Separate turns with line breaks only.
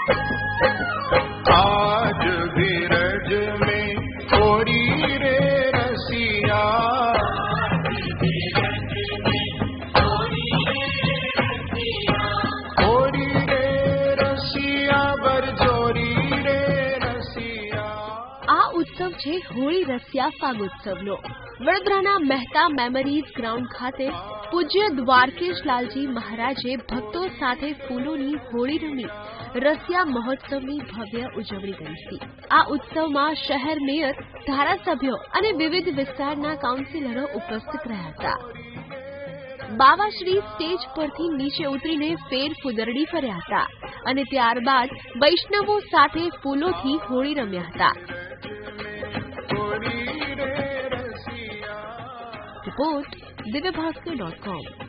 आज विरज में होरी रे रसिया, होरी रे रसिया बरजोरी रे रसिया।
આ ઉત્સવ છે હોળી રસિયા ફાગોત્સવનો। વડોદરાના મહેતા મેમરીઝ ગ્રાઉન્ડ ખાતે પૂજ્ય દ્વારકેશ લાલજી મહારાજે ભક્તો સાથે ફૂલોની હોળી રમી રસિયા મહોત્સવની ભવ્ય ઉજવણી કરી હતી। આ ઉત્સવમાં શહેર મેયર, ધારાસભ્યો અને વિવિધ વિસ્તારના કાઉન્સિલરો ઉપસ્થિત રહ્યા હતા। બાવાશ્રી સ્ટેજ પરથી નીચે ઉતરીને ફેર ફુદરડી ફર્યા હતા અને ત્યારબાદ વૈષ્ણવો સાથે ફૂલોથી હોળી રમ્યા હતા। रिपोर्ट दिव्यभास्कर.com।